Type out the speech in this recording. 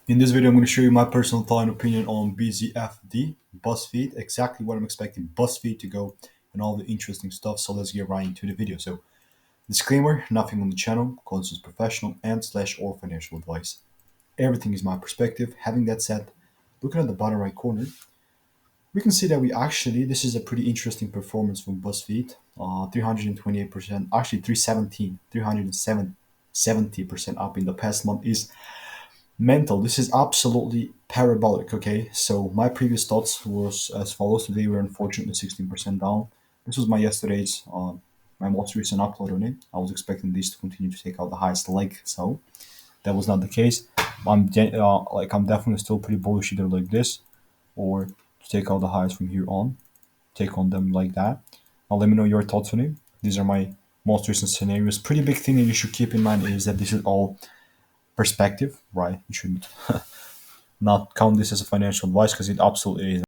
In this video, I'm going to show you my personal thought and opinion on BZFD, Buzzfeed, exactly what I'm expecting Buzzfeed to go, and all the interesting stuff. So let's get right into the video. So, disclaimer: nothing on the channel constitutes professional and slash or financial advice. Everything is my perspective. Having that said, looking at the bottom right corner, we can see that this is a pretty interesting performance from Buzzfeed. 328%, actually 317, 370% up in the past month is mental. This is absolutely parabolic. Okay, so my previous thoughts was as follows. Today we're unfortunately 16% down. This was my yesterday's my most recent upload on it. I was expecting this to continue to take out the highest leg, so that was not the case. I'm definitely still pretty bullish either like this or to take out the highs from here on, take on them like that. Now let me know your thoughts on it. These are my most recent scenarios. Pretty big thing that you should keep in mind is that this is all perspective, right? You should not count this as a financial advice because it absolutely is